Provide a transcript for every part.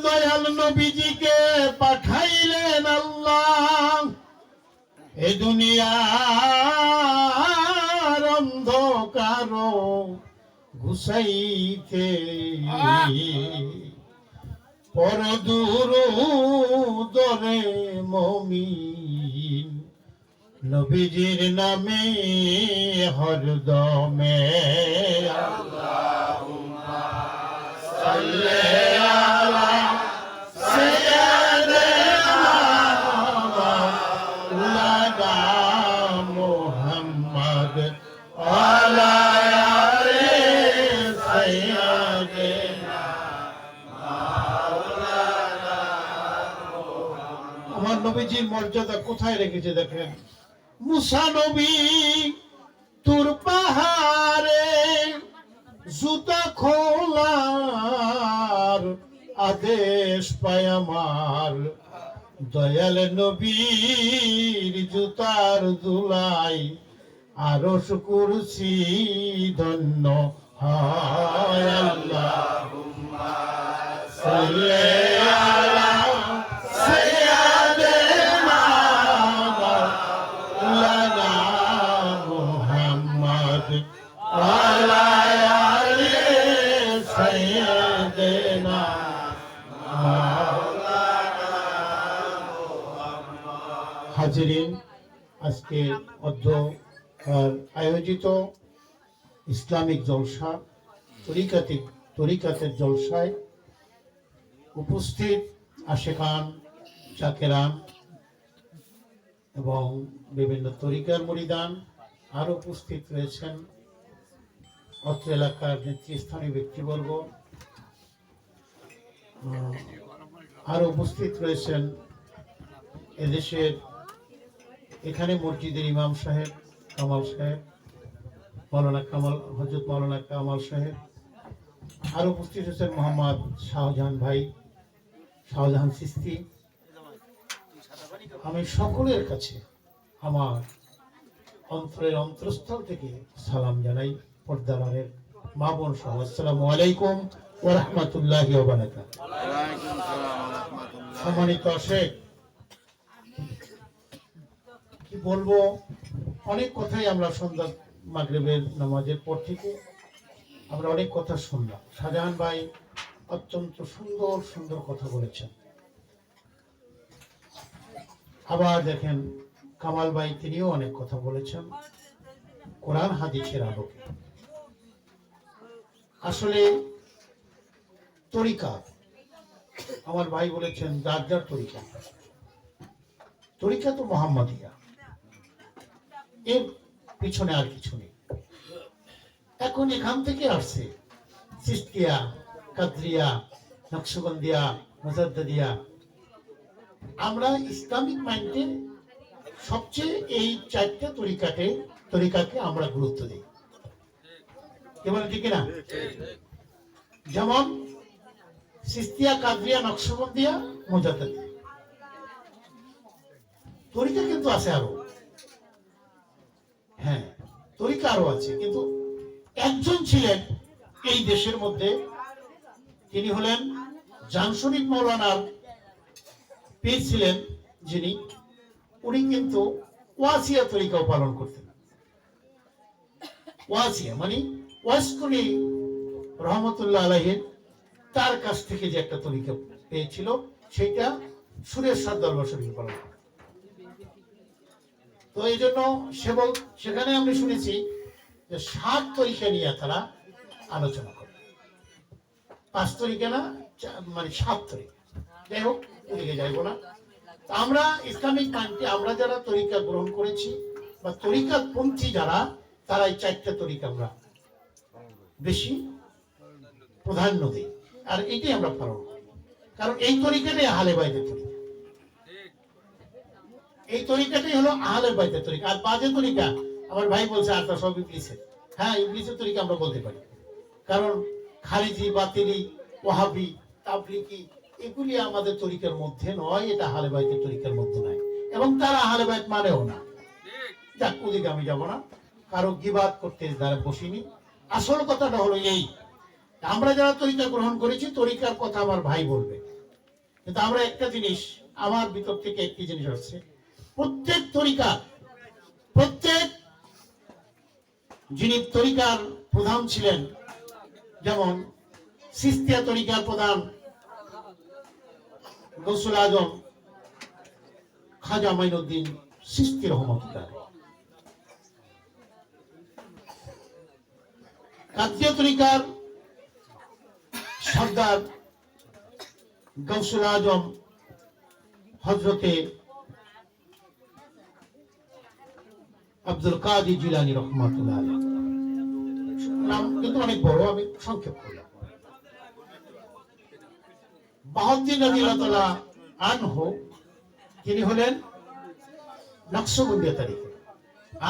দয়াল নবীজিকে পাঠাইলেন আল্লাহ এ দুনিয়ার অন্ধকার ঘুষাইতে, পর দুরূদরে মুমিন নবীজির নামে হরদমে আল্লাহুম্মা সাল্লি আলা সাইয়্যিদিনা মাওলানা মুহাম্মদ ওয়ালা আলি সাইয়্যিদিনা মাওলানা মুহাম্মদ। আমার নবীজির মর্যাদা কোথায় রেখেছে দেখেন। মুসা নবী তুর পাহাড়ে জুতা খোলার আদেশ পায় আমার, দয়াল নবীর জুতার দুলাই আরশ কুরসি ধন্য হয়। আল্লাহুম্মা সাল্লি আলা সাইয়্যিদিনা মাওলানা মুহাম্মদ ওয়ালা আলি সাইয়্যিদিনা মাওলানা মুহাম্মদ। হাজিরিন, আজকে আয়োজিত ইসলামিক জলসা তরিকাতের জলসায় উপস্থিত আশেকান, চাকেরান এবং বিভিন্ন তরিকার মুরিদান, আর উপস্থিত রয়েছেন অত্র এলাকার নেতৃস্থানীয় ব্যক্তিবর্গ, আর উপস্থিত রয়েছেন এদেশের এখানে মসজিদের ইমাম সাহেব কামাল সাহেব, হযরত মাওলানা কামাল সাহেব, আর উপস্থিত হয়েছেন মোহাম্মদ শাহজাহান ভাই, শাহজাহান চিশতি। আমি সকলের কাছে আমার অন্তরের অন্তরস্থল থেকে সালাম জানাই। পর্দারের মা বোন সহ আসসালামু আলাইকুম ওয়া রাহমাতুল্লাহি ওয়া বারাকাতুহু। সম্মানিত শেখ, কি বলবো, অনেক কথাই আমরা সন্ধ্যা মাগরিবের নামাজের পর থেকে আমরা অনেক কথা শুনলাম। শাহজাহান ভাই অত্যন্ত সুন্দর সুন্দর কথা বলেছেন। আবার দেখেন কামাল ভাই, তিনিও অনেক কথা বলেছেন কোরআন হাদিসের আলোকে। আসলে তরিকা, আমার ভাই বলেছেন যার যার তরিকা, তরিকা তো মুহাম্মাদিয়া, এর পিছনে আর কিছু নেই। এখন এখান থেকে আসছে চিশতিয়া, কাদরিয়া, নকশবন্দিয়া, মুজাদ্দিদিয়া। আমরা ইসলামিক মাইন্ডে সবচেয়ে এই চারটা তরিকাকে আমরা গুরুত্ব দিই, কেবল ঠিক না? যেমন চিশতিয়া, কাদরিয়া, নকশবন্দিয়া, মুজাদ্দিদিয়া। তরিকা কিন্তু আছে আরো, হ্যাঁ তরিকা আরো আছে, কিন্তু একজন ছিলেন এই দেশের মধ্যে, তিনি হলেন জামশরীফ মৌলানার পীর ছিলেন যিনি, উনি কিন্তু ওয়াসিয়া তরিকাও পালন করতেন। ওয়াসিয়া মানে ওয়াসকনি রহমতুল্লাহ আলাইহির তার কাছ থেকে যে একটা তরিকা পেয়েছিল, সেটা সুরেশ্বর দরবার শরীফ পালন করে। তো এই জন্য সেখানে আমরা শুনেছি যে 7 তরিকা নিয়ে তারা আলোচনা করে, 5 তরিকা না, মানে 7 তরিকা। যাই হোক, ওদিকে যাইব না। আমরা ইসলামিক মাইন্ডে আমরা যারা তরিকা গ্রহণ করেছি বা তরিকাপন্থী যারা, তারা এই 4টা তরিকা আমরা বেশি প্রাধান্য দিই, আর এটাই আমরা পালন করি। কারণ এই তরিকাটাই আহলে বাইতের তরিকা, এই তরিকাটাই হলো আহলে বাইতের তরিকা। আর বাজে তরিকা, আমার ভাই বলছে আর তা সব ইবলিসের। হ্যাঁ, ইবলিসের তরিকা আমরা বলতে পারি, কারণ খারিজি, বাতিলি, ওয়াহাবি, তাবলিগি এগুলি আমাদের তরিকার মধ্যে নয়, এটা আহলে বাইতের তরিকার মধ্যে নয়, এবং তারা আহলে বাইত মানেও না। যাক, ওদিকে আমি যাব না, কারো গিবাত করতে দ্বারা বসিনি। আসল কথাটা হলো এই, আমরা যারা তরিকা গ্রহণ করেছি, তরিকার কথা আমার ভাই বলবে, কিন্তু আমরা একটা জিনিস, আমার ভিতর থেকে একটি জিনিস হচ্ছে, প্রত্যেক তরিকার, প্রত্যেক যিনি তরিকার প্রধান ছিলেন, যেমন সিস্তিয়া তরিকার প্রধান গৌসুল আজম খাজা মাইনুদ্দিন চিশতি রহমতুল্লাহ, কাদরিয়া তরিকার সর্দার গৌসুল আজম হযরতে আব্দুল কাদের জিলানী রহমাতুল্লাহ আলাইহি, নাম কিন্তু অনেক বড়, আমি সংক্ষেপ করলাম। বাহাউদ্দিন রাদিয়াল্লাহু তাআলা আনহু, তিনি হলেন নকশবন্দিয়া তরিকা,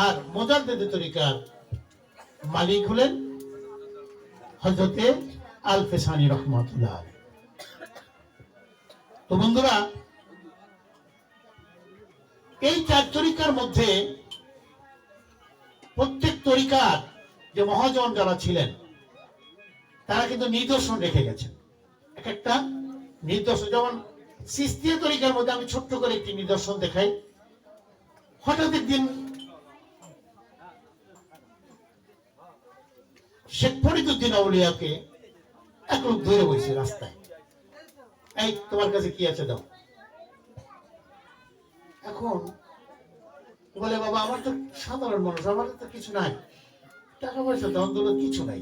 আর মুজাদ্দিদি তরিকার মালিক হলেন হযরতে আল ফেসানি রহমাতুল্লাহ আলাইহি। তো বন্ধুরা, এই চার তরিকার মধ্যে প্রত্যেক তরিকার যে মহাজন যারা ছিলেন তারা কিন্তু নিদর্শন রেখে গেছেন, এক একটা নিদর্শন। যেমন চিশতিয়া তরিকার মধ্যে আমি ছোট্ট করে একটি নিদর্শন দেখাই। হঠাৎ একদিন শেখ ফরিদউদ্দিন আউলিয়াকে এক লোক ধরে বসে রাস্তায়, এই তোমার কাছে কি আছে দাও। এখন বলে, বাবা আমার তো সাধারণ মানুষ, আমার তো কিছু নাই, টাকা পয়সা দাও, দৌলত কিছু নাই।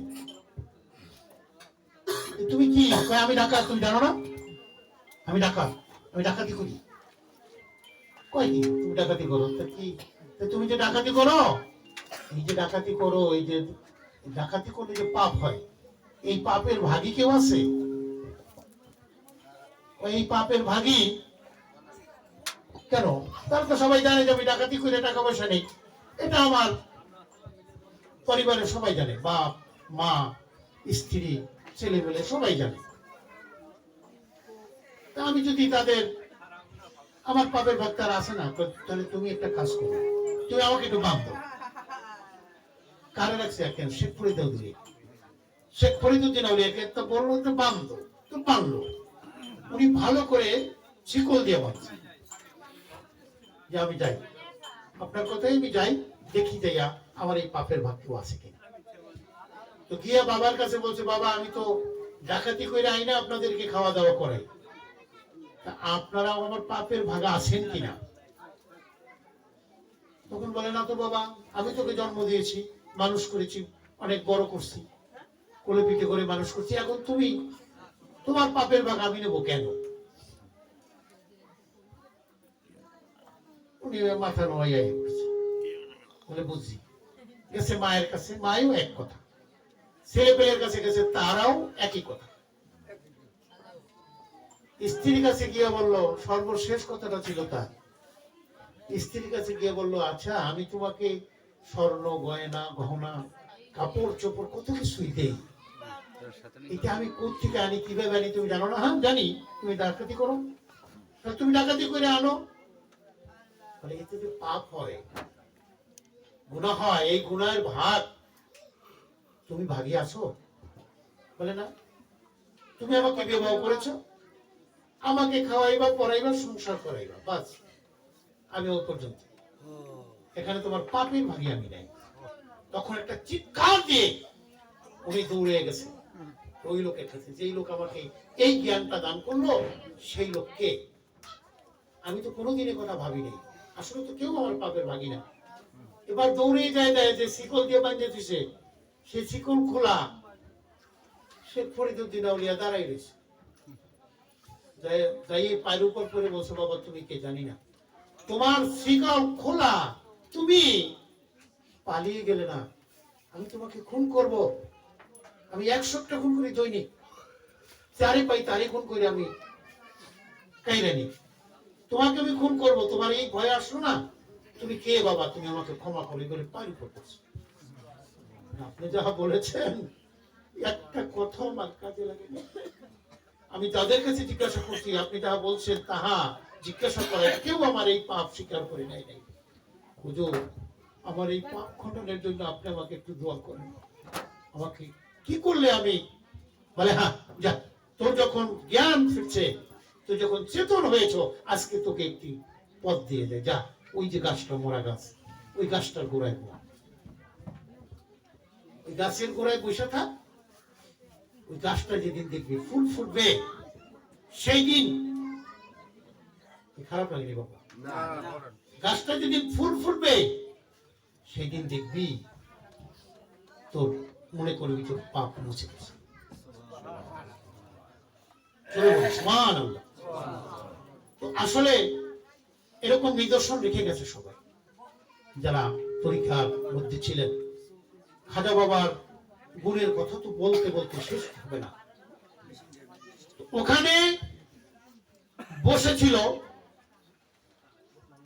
তুমি কি? আমি ডাকাত, তুমি জানো না আমি ডাকাত, আমি ডাকাতি করি। কয় কি তুমি ডাকাতি করো? কি তুমি যে ডাকাতি করো, এই যে ডাকাতি করো, এই যে ডাকাতি করলে যে পাপ হয়, এই পাপের ভাগী কেউ আছে? এই পাপের ভাগী কেন? তারা তো সবাই জানে যে আমি ডাকাতি করে টাকা পয়সা নেই, এটা আমার পরিবারের সবাই জানে, বাপ মা স্ত্রী ছেলে মেলে সবাই জানে। তা আমি যদি তাদের, আমার পাপের ভাগ তারা আছে না, তাহলে তুমি একটা কাজ করো, তুমি আমাকে একটু বাঁধো। কারে রাখছে? কেন? শেখ ফরিদউদ্দিন, শেখ ফরিদউদ্দিন আউলিয়াকে তো বললো তো বাঁধো, তো বাঁধলো। উনি ভালো করে শিকল দিয়ে বাঁধছে যে আমি যাই, আপনার কথাই আমি যাই, দেখি যাইয়া আমার এই পাপের ভাগ কেউ আছে কিনা। তো গিয়া বাবার কাছে বলছে, বাবা আমি তো ডাকাতি করে আইনা আপনাদেরকে খাওয়া দাওয়া করাই, আপনারা আমার পাপের ভাগা আছেন কিনা? তখন বলে, না তো বাবা, আমি তোকে জন্ম দিয়েছি, মানুষ করেছি, অনেক বড় করছি, কোলে পিঠে করে মানুষ করছি, এখন তুমি তোমার পাপের ভাগ আমি নেবো কেন? উনি মাথা নোয়াইয়া করছে, বলে বুঝছি। গেছে মায়ের কাছে, মায়েও এক কথা, ছেলে পেলের কাছে গেছে, তারাও একই কথা। স্ত্রীর কাছে গিয়ে বলল, সর্বশেষ কথাটা ছিল তার, স্ত্রীর কাছে গিয়ে বলল, আচ্ছা আমি তোমাকে স্বর্ণ গয়না গহনা কাপড় চোপড় কত কিছুই দেই, এটা আমি কোথেকে আনি, কিভাবে আনি তুমি জানো না? হ্যাঁ জানি, তুমি ডাকাতি করো, তুমি ডাকাতি করে আনো, বলে এতে যে পাপ হয়, গুনাহ হয়, এই গুনাহের ভাগ তুমি ভাগিয়ে আসো? বলে না, তুমি আমাকে বিবাহ করেছো, আমাকে খাওয়াইবা, পড়াইবা, সংসার করাইবা, বাস আমি ও পর্যন্ত, এখানে তোমার পাপের ভাগি আমি নাই। তখন একটা চিৎকার দিয়ে উনি দৌড়ে গেছে ওই লোকের কাছে, যেই লোক আমাকে এই জ্ঞানটা দান করলো, সেই লোককে আমি তো কোনোদিনের কথা ভাবি নাই, আসলে তো কেউ আমার পাপের ভাগি না। এবার দৌড়ে যায়, দেয় যে শিকল দিয়ে বাঁধে দিছে, সে শিকল খোলা, শেখ ফরিদউদ্দিন আউলিয়া দাঁড়াই রয়েছে, যাই পায়ের উপর পরে বলছে, বাবা তুমি কে জানি না, তোমার শিকল খোলা, তুমি পালিয়ে গেলে না, আমি তোমাকে খুন করব, আমি 100টা খুন করি দৈনিক, চারে পাই তারে খুন করে আমি কাইরানি, তোমাকে আমি খুন করব, তোমার এই ভয় আসলো না, তুমি কে বাবা, তুমি আমাকে ক্ষমা করে বলে পায়ের উপর পড়ছো। আপনি যা বলেছেন একটা কথা আমার কাজে লাগে, আমি তাদের কাছে জিজ্ঞাসা করছি, আপনি যা বলছেন তাহা জিজ্ঞাসা করে, কেউ আমার এই পাপ স্বীকার করে নাই। হুজুর আমার এই পাপ খণ্ডনের জন্য আপনি আমাকে একটু দোয়া করেন, আমাকে কি করলে আমি, বলে হ্যাঁ যা, তোর যখন জ্ঞান ফিরছে, তো তো যখন চেতন হয়েছ, আজকে তোকে একটি পথ দিয়ে দেয়, যা ওই যে গাছটা, মরা গাছ, ওই গাছটার গোড়ায় বসা, ওই গাছের গোড়ায় বসে থাক। ওই গাছটা যেদিন দেখবি ফুল ফুটবে, সেই দিন খারাপ লাগেনি বাবা, গাছটা যেদিন ফুল ফুটবে সেই দিন দেখবি তোর মনে করবি তোর পাপ মুছে গেছে। তো আসলে এরকম নিদর্শন রেখে গেছে সবাই যারা পরীক্ষার মধ্যে ছিলেন। খাজা বাবার গুণের কথা তো বলতে বলতে শেষ হবে না। ওখানে বসেছিল,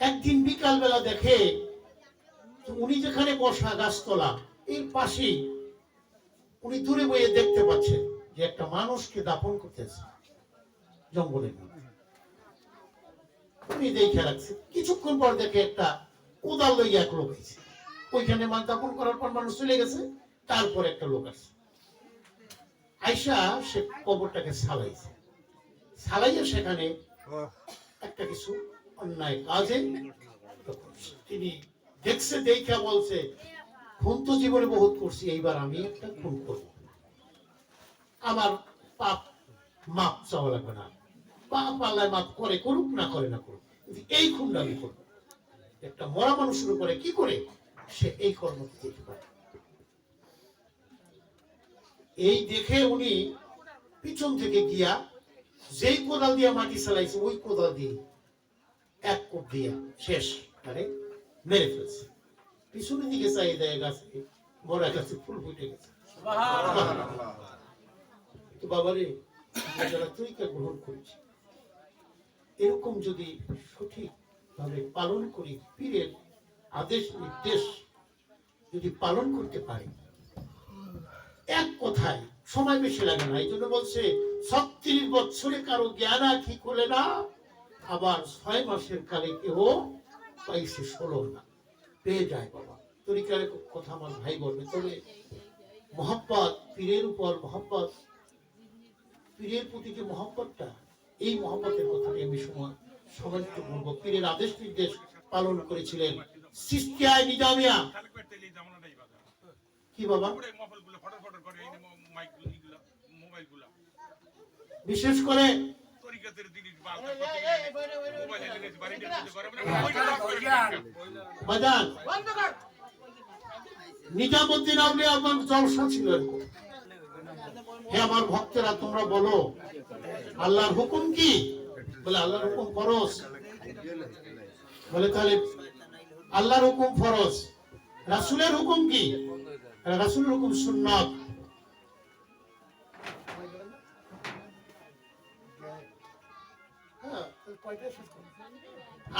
একদিন বিকাল বেলা দেখে উনি যেখানে বসা গাছতলা, এর পাশেই উনি দূরে বইয়ে দেখতে পাচ্ছেন যে একটা মানুষকে দাফন করতেছে জঙ্গলের মধ্যে। উনি দেখে রাখছে, কিছুক্ষণ পর দেখে একটা কোদাল লইয়া এক লোক আছে, ওইখানে দাফন করার পর মানুষ চলে গেছে, তারপর একটা লোক আছে আইসা, সে কবরটাকে সালাইছে, সালাইয়া সেখানে একটা কিছু অন্যায় কাজে তিনি দেখছে, দেখা বলছে খুন তো জীবনে বহুত করছি, এইবার আমি একটা খুন করব, আমার পাপ মাপ চাওয়া লাগবে না, পাপ আল্লাহ মাপ করে, করুক না করে না করুক, এই খুনটা আমি করবো। একটা মরা মানুষের উপরে কি করে সে এই কর্ম দিতে পারে। এই দেখে উনি পিছন থেকে গিয়া যেই কোদাল দিয়া মাটি চালাইছে, ওই কোদাল দিয়ে এক কোপ দিয়া শেষ, মানে মেরে ফেলছে। পিছনের দিকে চাই দেয়, গাছে মরা গাছে ফুল ফুটে গেছে। তো বাবারে, যারা তরিকা গ্রহণ করেছে, এরকম যদি সঠিক ভাবে পালন করি, পীরের আদেশ নির্দেশ যদি পালন করতে পারি, এক কথায় সময় বেশি লাগে না। এই জন্য বলছে 36 বছরে কারো জ্ঞান আঁখি খোলে না, আবার 6 মাসের কালে কেউ পাইছে 16 না, পেয়ে যায় বাবা। তরিকার কথা আমার ভাই বলবে, তবে মহব্বত, পীরের উপর মহব্বত, পীরের প্রতি যে মহব্বতটা, এই মহব্বতের কথা আমি সমাজকে বলবো। পীরের আদেশ নির্দেশ পালন করেছিলেন চিশতিয়া নিজামিয়া। কি বাবা? বিশেষ করে নিজামুদ্দিন আউলিয়া আমার জলসা ছিল। হে আমার ভক্তেরা, তোমরা বলো আল্লাহর হুকুম কি? বলে আল্লাহর হুকুম ফরজ। বলে তাহলে আল্লাহর হুকুম ফরজ, রাসূলের হুকুম কি? রাসূলের হুকুম সুন্নাত।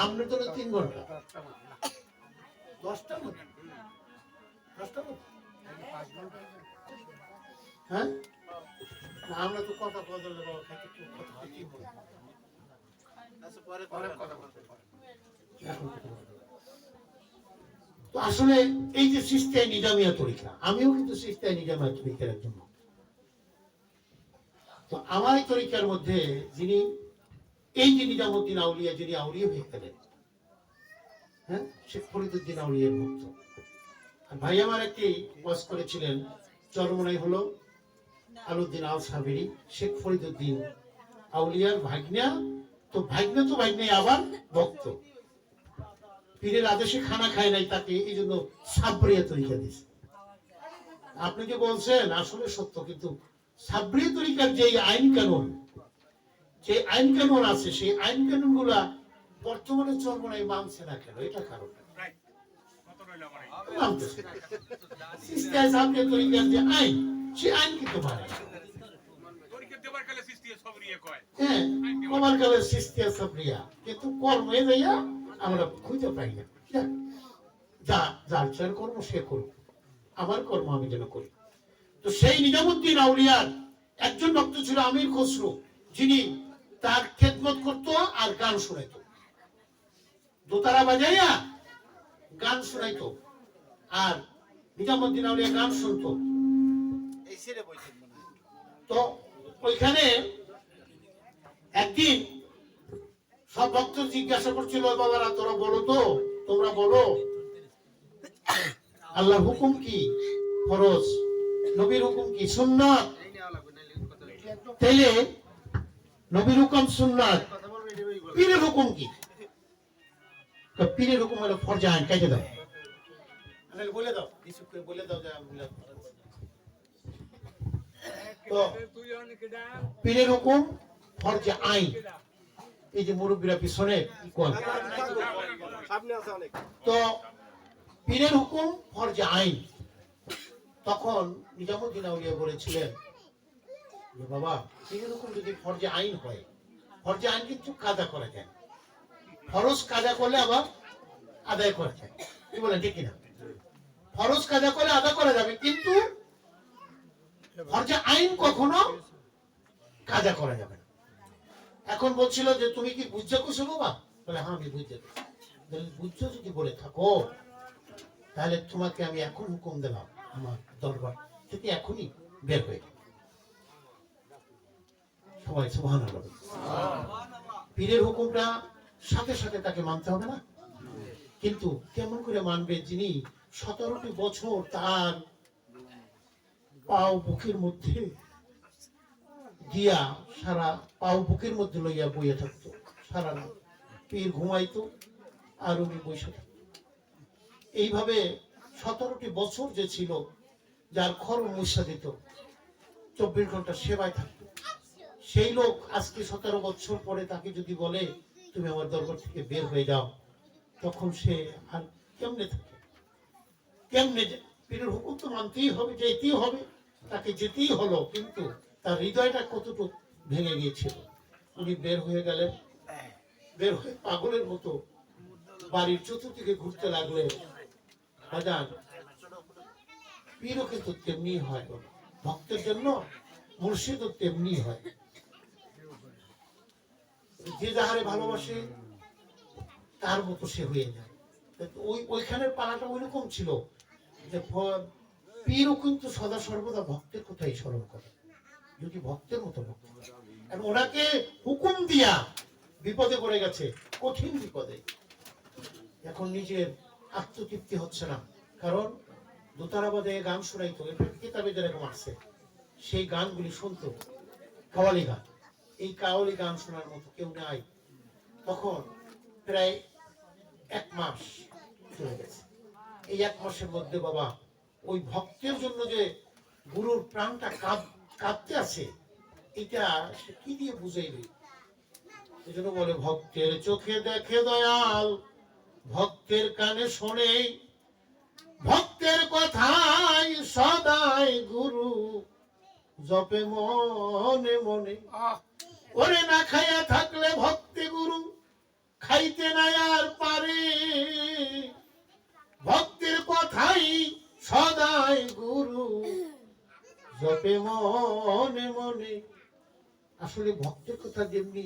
আমরা তো 3 ঘন্টা 10টা মধ্যে হ্যাঁ, আমরা তো কথা বদলে তো আসলে এই যে চিশতিয়া নিজামিয়া তরিকা, আমিও কিন্তু চিশতিয়া নিজামিয়া তরিকার একজন। তো আমার এই তরিকার মধ্যে যিনি এই যে নিজামুদ্দিন আউলিয়া, যিনি আউলিয়া হয়ে গেলেন, হ্যাঁ, শেখ ফরিদুদ্দিন আউলিয়ার ভক্ত। আর ভাই আমার একটি ওয়াজ করেছিলেন, চরমনাই হলো আলউদ্দিন আল সাবেরি, শেখ ফরিদুদ্দিন আউলিয়ার ভাগ্না। তো ভাগ্না তো ভাগ্নাই, আবার ভক্ত। পীরের আদেশে খানা খায় নাই তাকে, এই জন্য সাবরিয়া তরিকা দিয়েছে। আপনি যে বলছেন আসলে সত্য, কিন্তু সাবরিয়া তরিকার যে আইন কানুন, যে আইন কানুন আছে, সেই আইন কানুন গুলা বর্তমানে চরমনাই মানছে না কেন? এটা কারণ যে আইন, সে আইন কিন্তু মানে হ্যাঁ, আমার কালে চিশতিয়া সাবরিয়া, কিন্তু কর্মে যাইয়া আমরা খুঁজে পাই না। যা যার যার কর্ম সে করুক, আমার কর্ম আমি যেন করি। তো সেই নিজামুদ্দিন আউলিয়ার একজন ভক্ত ছিল আমির খসরু, যিনি তার খেদমত করতো আর গান শোনাইতো, দোতারা বাজাইয়া গান শোনাইতো, আর নিজামুদ্দিন আউলিয়া গান শুনতো। তো ওইখানে একদিন সব ভক্ত জিজ্ঞাসা করছিল, বাবারা তোরা বলো তো, তোমরা বলো আল্লাহর হুকুম কি, ফরজ, নবীর হুকুম কি, সুন্নাত। তাইলে নবীর হুকুম সুন্নাত, পীরের হুকুম কি? পীরের হুকুম হলো ফরজ আইন, কাইতে দাও, বলে দাও, রিসিভ করে বলে দাও যে তো পীরের হুকুম ফরজ আইন। এই যে মুরব্বীরা পিছনে তো পীরের হুকুম ফরজ আইন। তখন নিজামুদ্দিন আউলিয়া বলেছিলেন যে বাবা, পীরের হুকুম যদি ফরজ আইন হয়, ফরজ আইন কিন্তু কাজা করা যায়, ফরজ কাজা করলে আবার আদায় করা যায়, কি বলেন ঠিক কিনা? ফরজ কাজা করলে আদায় করা যাবে, কিন্তু ফরজ আইন কখনো কাজা করা যাবে না। এখন বলছিল যে তুমি কি বুঝতে করছো বাবা? বলে হ্যাঁ আমি বুঝতে করছি। বুঝছো যদি বলে থাকো, তাহলে তোমাকে আমি এখন হুকুম দিলাম, আমার দরবার থেকে এখনই বের হয়ে যাবে। সবাই সুবহানাল্লাহ। পীরের হুকুমটা সাথে সাথে তাকে মানতে হবে না? কিন্তু কেমন করে মানবে যিনি 17টি বছর তার পাও বুকের মধ্যে দিয়া, সারা পাও বুকের মধ্যে লইয়া বইয়া থাকতো সারা রাত, পীর ঘুমাইতো আর উনি বসে থাকতো। এইভাবে 17টি বছর যে ছিল, যার খরম মুসা দিত, 24 ঘন্টা সেবায় থাকতো, সেই লোক আজকে 17 বছর পরে তাকে যদি বলে তুমি আমার দরবার থেকে বের হয়ে যাও, তখন সে আর কেমনে থাকে, কেমনে? পীরের হুকুম তো মানতেই হবে, যেতেই হবে, তাকে যেতেই হলো, কিন্তু তার হৃদয়টা কতটুকু ভেঙে গিয়েছিল। উনি বের হয়ে গেলেন, বের হয়ে পাগলের মতো বাড়ির চতুর্দিকে ঘুরতে লাগলেন। বাজান, পীরও কিন্তু তেমনি হয়, ভক্তের জন্য মুর্শিদও তেমনি হয়। যে যাহারে ভালোবাসে তার মতো সে হয়ে যায়। ওইখানের পালাটা ওইরকম ছিল যে পীরও কিন্তু সদা সর্বদা ভক্তের কথাই স্মরণ করে, যদি ভক্তের মতো ভক্ত। ওনাকে হুকুম দিয়া বিপদে পড়ে গেছে, কঠিন বিপদে। এখন নিজের আত্মতৃপ্তি হচ্ছে না, কারণ দোতারাবাদে গান শোনাইতো, কিতাবে যেরকম আসছে সেই গানগুলি শুনতো, কাওয়ালি গান। এই কাওয়ালি গান শোনার মতো কেউ নাই। তখন প্রায় 1 মাস চলে গেছে। এই 1 মাসের মধ্যে বাবা, ওই ভক্তের জন্য যে গুরুর প্রাণটা কাঁদতে আছে, এটা সে কি দিয়ে বুঝাইবে? এই জন্য বলে, ভক্তের চোখে দেখে দয়াল, ভক্তের কানে শোনে, ভক্তের কথাই সদাই গুরু জপে মনে মনে। ওরে না খাইয়া থাকলে ভক্তি গুরু খাইতে নাই আর পারে, ভক্তের কথাই সদাই গুরু জপে মনে মনে। আসলে ভক্তের কথা যেমনি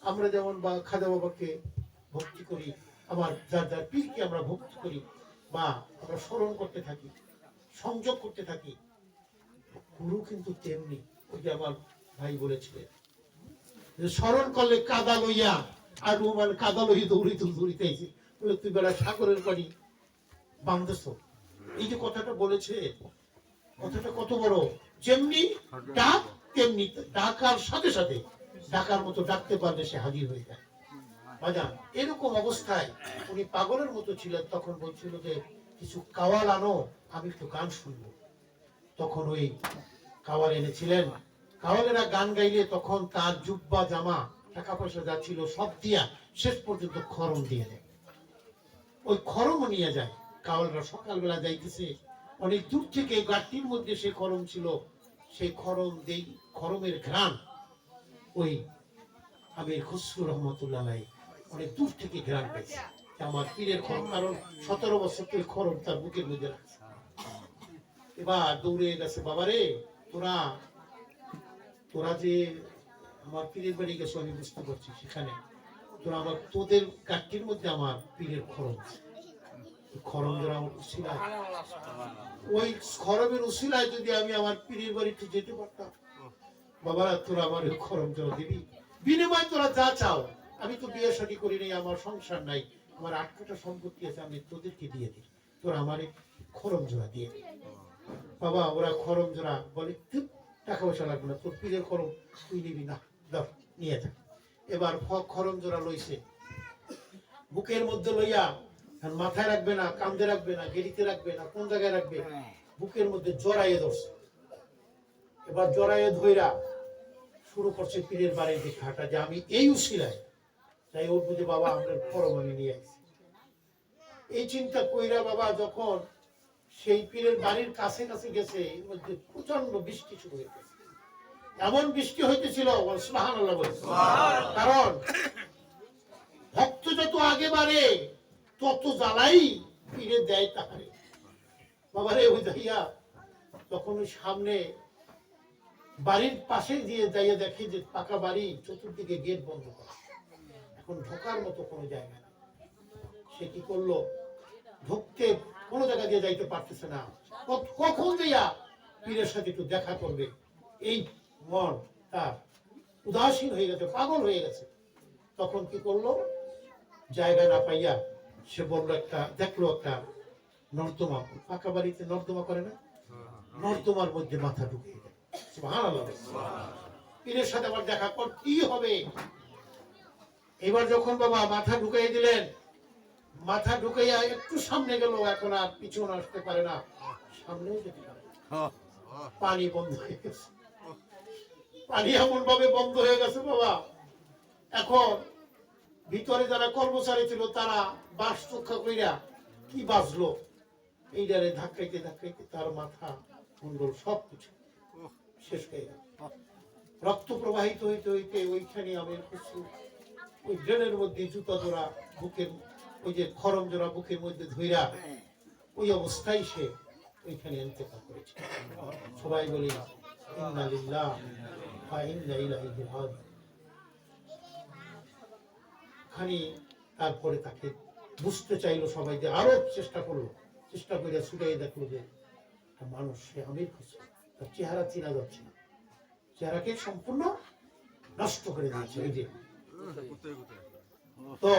আমরা যেমন খাজা বাবাকে ভক্তি করি, আবার যার যার পীরকে আমরা ভক্তি করি বা আমরা স্মরণ করতে থাকি, সংযোগ করতে থাকি, গুরু কিন্তু তেমনি। ওই যে আমার ভাই বলেছিলেন যে স্মরণ করলে কাদা লইয়া, আর রুমাল কাদা লই দৌড়িতেছি, বলে তুই বেলা সাগরের পানি বাঁধতেছ। এই যে কথাটা বলেছে, কথাটা কত বড়। যেমনি ডাক তেমনি ডাকার সাথে সাথে ডাকার মতো ডাকতে পারলে সে হাজির হয়ে যায়। বাজান, এরকম অবস্থায় উনি পাগলের মতো ছিলেন। তখন বলছিল যে কিছু কাওয়াল আনো, আমি একটু গান শুনবো। তখন ওই কাওয়াল এনেছিলেন। কাওয়ালেরা গান গাইলে তখন তার জুব্বা জামা টাকা পয়সা যা ছিল সব দিয়া শেষ পর্যন্ত খরম দিয়ে দেয়। ওই খরমও নিয়ে যায়। কাওয়ালরা সকালবেলা যাইতেছে, অনেক দূর থেকে গাড়ির মধ্যে সে খরম ছিল, সেই খরম দেই, খরমের ঘ্রাণ ওই আমির খসরু রহমতুল্লাহ অনেক দূর থেকে ঘ্রাণ পেয়েছে আমার পীরের খরম, কারণ 17 বছর থেকে খরম তার বুকের মধ্যে রাখছে। এবার দৌড়ে গেছে, বাবারে তোরা যে আমার পীরের বাড়ি গেছো, আমি বুঝতে পারছি, সেখানে তোরা আমার তোদের গাঠটির মধ্যে আমার পীরের খরম আছে। খরম যারা উশিলায়, ওই খরমের উশিলায় যদি আমি আমার পীরের বাড়িতে যেতে পারতাম, বাবারা তোরা আমার খরম জল দিবি, বিনিময় তোরা যা চাও আমি তো বিয়ে শাদী করি নাই, আমার সংসার নাই, আমার 8 কাঠা সম্পত্তি আছে, আমি তোদেরকে দিয়ে দিই, তোরা আমার খরম জোড়া দিয়ে দিই। বাবা ওরা খরম জোড়া বলে, টাকা পয়সা লাগবে না, তোর পীরের খরম তুই নিবি না, ধর নিয়ে যা। এবার খরম জোড়া লইছে, বুকের মধ্যে লইয়া, মাথায় রাখবে না, কান্দে রাখবে না, গেড়িতে রাখবে না, কোন জায়গায় রাখবে, বুকের মধ্যে জড়াইয়ে ধরছে। এবার জড়াইয়ে ধইরা শুরু করছে পীরের বাড়ির দিকে হাঁটা, যে আমি এই উশিলায় তাই ওর বুঝে বাবা আপনার খরম আমি নিয়ে আসছি। এই চিন্তা কইরা বাবা যখন সেই পীরের বাড়ির কাছে কাছে গেছে, এর মধ্যে প্রচন্ড বৃষ্টি শুরু হয়ে গেছে। এমন বৃষ্টি হইতেছিল, সুবহানাল্লাহ বলে, কারণ ভক্ত যত আগে বাড়ে তত জ্বালাই পীরে দেয় তাহারে। বাবারে ওই যাইয়া তখন ওই সামনে বাড়ির পাশে দিয়ে যাইয়া দেখে যে পাকা বাড়ি, চতুর্দিকে গেট বন্ধ করা, এখন ঢোকার মতো কোনো জায়গা নেই। সে কি করলো, ঢুকতে কোনো জায়গা দিয়ে যাইতে পারতেছে না, কখন দিয়া পীরের সাথে একটু দেখা করবে, এই মন তার উদাসীন হয়ে গেছে, পাগল হয়ে গেছে। তখন কি করলো, জায়গা না পাইয়া সে বললো, দেখলো একটা নর্দমা, পাকা বাড়িতে নর্দমা করে না, নর্দমার মধ্যে মাথা ঢুকিয়ে দেয়। সুবহানাল্লাহ। পীরের সাথে আবার দেখা করতেই হবে। এবার যখন বাবা মাথা ঢুকাই দিলেন, মাথা ঢুকাইয়া একটু সামনে গেল, এখন আর পিছনে আসতে পারে না, সামনেও যেতে পারে না। পানি বন্ধ হয়ে গেছে, পানি এমন ভাবে বন্ধ হয়ে গেছে বাবা। এখন ভিতরে যারা কর্মচারী ছিল তারা বাস রক্ষা কইরা কি বাজলো, এইটারে ধাক্কাইতে ধাক্কাইতে তার মাথা মুন্ডল সবকিছু শেষ হয়ে গেল। রক্ত প্রবাহিত হইতে হইতে ওইখানে আমির খুশরু ওই ড্রেনের মধ্যে জুতা জোড়া বুকের, ওই যে খরম জোড়া বুকের মধ্যে ধইরা ওই অবস্থায় সে ওইখানে ইন্তেকাল করেছে। সবাই বলি ইন্না লিল্লাহি ওয়া ইন্না ইলাইহি রাজিউন। খানি তারপরে তাকে বুঝতে চাইলো সবাই, যে আরো চেষ্টা করলো, চেষ্টা করে ছুটাই দেখলো যে মানুষ, সে আমির খুশরু, তার চেহারা চেনা যাচ্ছে না, চেহারাকে সম্পূর্ণ নষ্ট করে দিয়েছে। ওই যে তো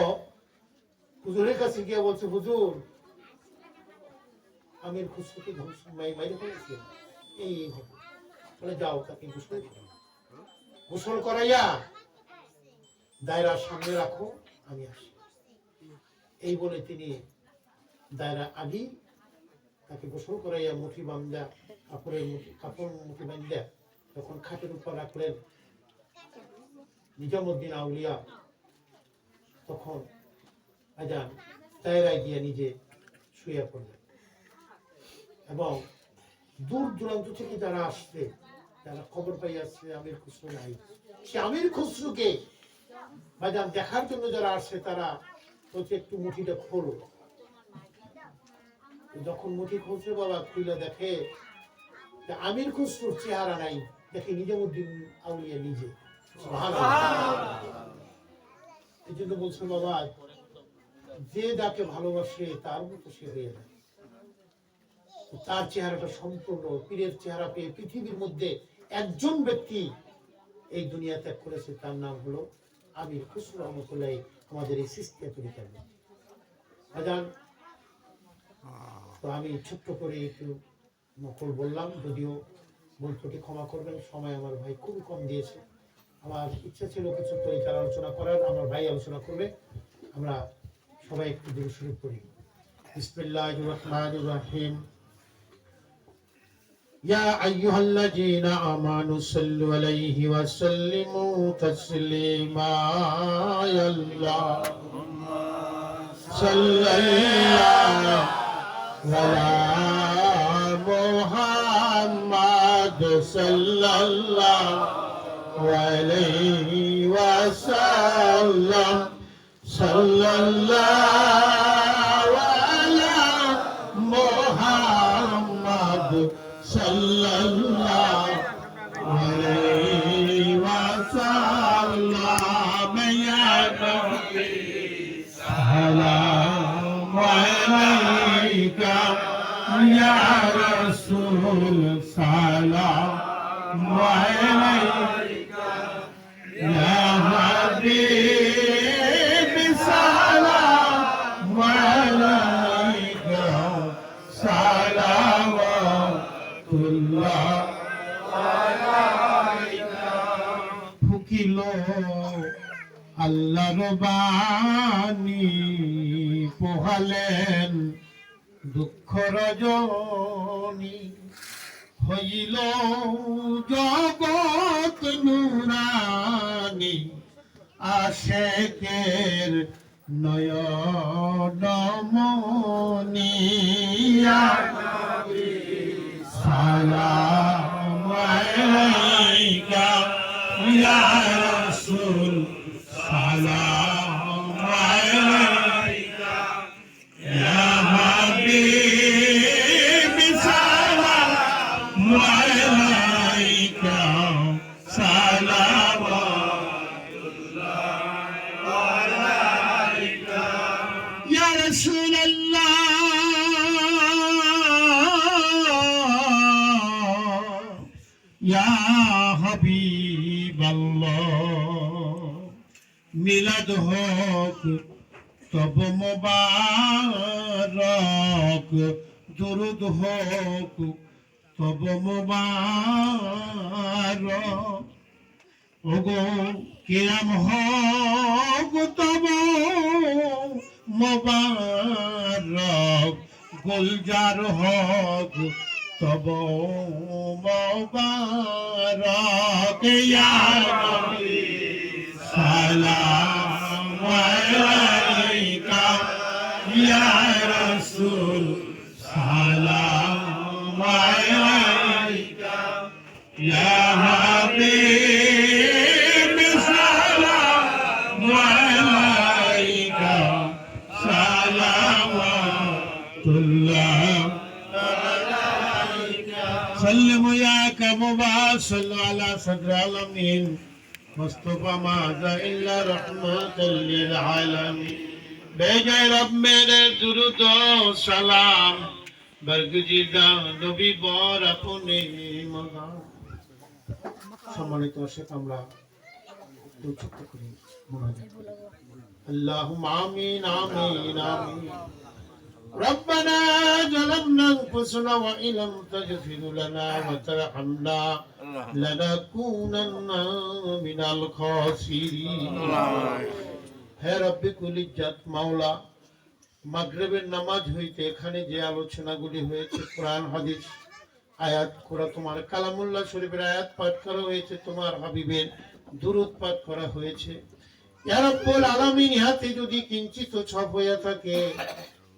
হুজুরের কাছে গিয়ে বলছে, হুজুর আমির খুশরুকে মাইরে ফেলেছে, এই বলে যাও তাকে গোসল করাইয়া দায়রার সামনে রাখো, আমি আসি। এই বলে তিনি দায়রা আগে তাকে গোসল করাইয়া মুঠি বান্ধা, কাপড় মুঠি বান্ধা তখন খাটের উপর রাখলেন। নিজামুদ্দিন আউলিয়া তখন আজান দায়রায় গিয়ে নিজে শুয়ে পড়লেন, এবং দূর দূরান্ত থেকে যারা আসছে, যারা খবর পাই আসছে আমির খুশরু নাই, সে আমির খুশরুকে বাজান দেখার জন্য যারা আসছে তারা বলছে একটু মুঠিটা খোলো। যখন মুঠি খুলছে বাবা, খুলে দেখে আমির খুশরুর চেহারা নাই, দেখে নিজামুদ্দিন আউলিয়া নিজে। এই জন্য বলছে বাবা, যে যাকে ভালোবাসে তার মতো সে হয়ে যায়। তার চেহারাটা সম্পূর্ণ পীরের চেহারা পেয়ে পৃথিবীর মধ্যে একজন ব্যক্তি এই দুনিয়া ত্যাগ করেছে, তার নাম হলো আমির খুশরু রহমতুল্লাহ, আমাদের এই সিস্তিয়া তরিকার মধ্যে। তো আমি ছোট্ট করে একটু নকল বললাম, যদিও বন্ধুটি ক্ষমা করবেন, সময় আমার ভাই খুবই কম দিয়েছে। আমার ইচ্ছা ছিল কিছু তরিকার আলোচনা করার, আমার ভাই আলোচনা করবে। আমরা সবাই একটু দূর শুরু করি। বিসমিল্লাহির রহমানির রহিম। ইয়া আইয়ুহাল্লাযীনা আমানু সাল্লু আলাইহি ওয়া সাল্লিমু তাসলিমা। আল্লাহুম্মা সাল্লাল্লাহু আলা মুহাম্মাদ সাল্লাল্লাহু আলাইহি ওয়া সাল্লাম। সাল্লাল্লাহু আলা মুহাম্মাদ সাল্লাল্লাহু আলাইহি ওয়া সাল্লাম। ইয়া নবী সালামু আলাইকা, ইয়া রাসূল সালামু আলাইকা, ইয়া হাবিব আল্লাহর বাণী পোহালেন দুঃখ রজনী, হইল জগৎ নুরানি, আশেকের নয়নমণি। ইয়া নবী সালাম আলাইকা, ইয়া রাসূল সালাম আলাইকা, ইয়া হাবিব সালাম আলাইকা, সালাম ইয়া রাসূলুল্লাহ, ইয়া হাবিবাল্লাহ। মিলাদ হোক তব মুবারক, দুরুদ হোক তব মুবারক, ওগো কিয়াম হোক তব মুবারক, গুলজার হোক তব মুবারক। ইয়া নবী সালাম আলাইকা, ইয়া রাসূল সালাম আলাইকা, ইয়া হাবিব সালাম আলাইকা, সালাওয়াতুল্লাহ আলাইকা। সাল্লামু ইয়াকা মুবারক, সাল্লু আলা সাদর আলামিন মুস্তাফা মাযা ইল্লা রাহমাতাল লিল আলামিন। বেজে রব মেরে দুরুদ ও সালাম, বরগুজিদা নবী বর আপনে মগা। সম্মানিত শেখ, আমরা একটু ছোট্ট করে মুনাজাত করি। আল্লাহুম্মা আমিন আমিন আমিন। ربنا ظلمنا أنفسنا وإن لم تغفر لنا وترحمنا لنكونن من الخاسرين। হে রব্বে কুল ইজ্জত মাওলা, মাগরিবের নামাজ হইতে এখানে যে আলোচনাগুলি হয়েছে, কোরআন হাদিস আয়াত করা, তোমার কালামুল্লাহ শরীফের আয়াত পাঠ করা হয়েছে, তোমার হাবিবের দুরূদ পাঠ করা হয়েছে, ইয়া রাব্বুল আলামিন, ইহাতে যদি কিঞ্চিত ছপ হইয়া থাকে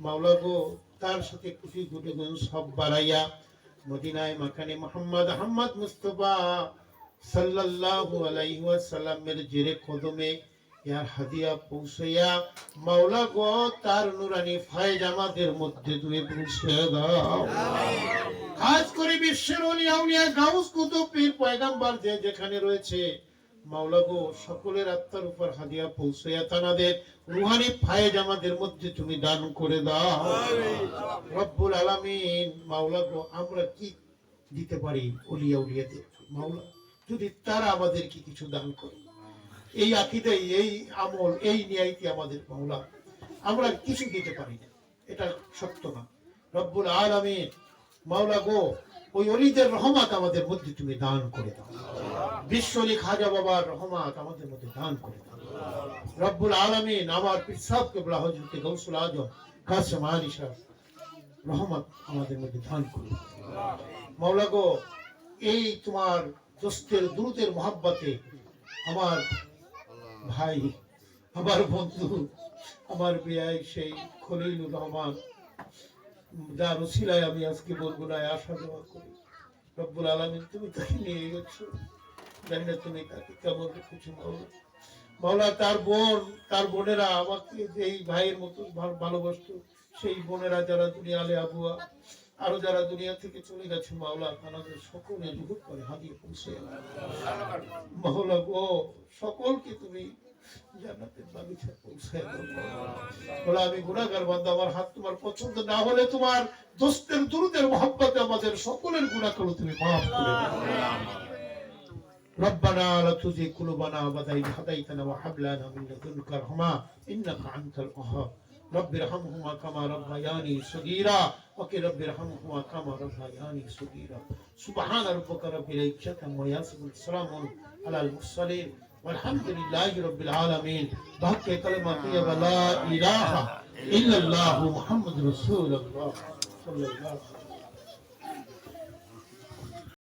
মাওলা গো, তার সাথে কোটি কোটি গুণ সব বাড়াইয়া মদিনায় মাকানে মুহাম্মদ আহমদ মুস্তাফা সাল্লাল্লাহু আলাইহি ওয়াসাল্লামের জেরে কদমে ইয়ার হাদিয়া পৌঁছাইয়া মাওলা গো, তার নুরানি ফায়েজ আমাদের মধ্যে তুমি পৌঁছে দাও। খাস করে বিশ্বের ওলি আউলিয়া গাউস কুতুব পীর পয়গম্বর যে যেখানে রয়েছে মাওলা গো, সকলের আত্মার উপর হাদিয়া পৌঁছাইয়া তানাদের রুহানি ফায়েজ আমাদের মধ্যে তুমি দান করে দাও রব্বুল আলামিন। মাওলা গো, আমরা কি দিতে পারি ওলিয়া উলিয়াদের মাওলা, যদি তারা আমাদেরকে কিছু দান করে, এই আকীদাই, এই আমল, এই নিয়াইতি আমাদের মাওলা, আমরা কিছু দিতে পারি না, এটা সত্য না রব্বুল আলামিন। মাওলা গো, ওই ওলিদের রহমত আমাদের মধ্যে তুমি দান করে দাও, বিশ্বলি খাজা বাবার রহমত আমাদের মধ্যে দান করে দাও রব্বুল আলামিন। আমার পীর সাহেব কিবলা হযরত গাউসুল আজম কাসেম আলী শাহ রহমত আমাদের মধ্যে দান করে মাওলা গো। এই তোমার দোস্তের দুরুদের মহব্বতে আমার ভাই, আমার বন্ধু, আমার বিয়াই সেই খলিলুর রহমান, যার ওসিলায় আমি আজকে বরগুনায় আসা যাওয়া করি রব্বুল আলামিন, তুমি তাকে নিয়ে গেছো, জানি না তুমি তাকে কেমন রেখেছো মাওলা। মাওলা, তার বোন, তার বোনেরা আমাকে এই ভাইয়ের মতো ভালোবাসতো, সেই বোনেরা যারা দুনিয়া আলে আবুয়া, আরো যারা দুনিয়া থেকে চলে গেছে মাওলা, তাদের সকলে রুহ করে হাদিয়ে পৌঁছে মাওলা গো, সকলকে তুমি জান্নাতের বাগিচা পৌঁছে দাও মাওলা। আমি গুনাহগার বান্দা, আমার হাত তোমার পছন্দ না হলে তোমার দোস্তের দুরুদের মহব্বতে আমাদের সকলের গুনাহগুলো তুমি মাফ করে দাও। ربنا لا تزغ قلوبنا بعد إذ هديتنا وهب لنا من لدنك رحمة إنك أنت الوهاب رب ارحمهما كما ربياني صغيرا وقل رب ارحمهما كما ربياني صغيرا سبحان ربك رب العزة عما يصفون سلام على المرسلين walhamdulillahi rabbil alamin bahke kalimati wa la ilaha illallah muhammadur rasulullah sallallahu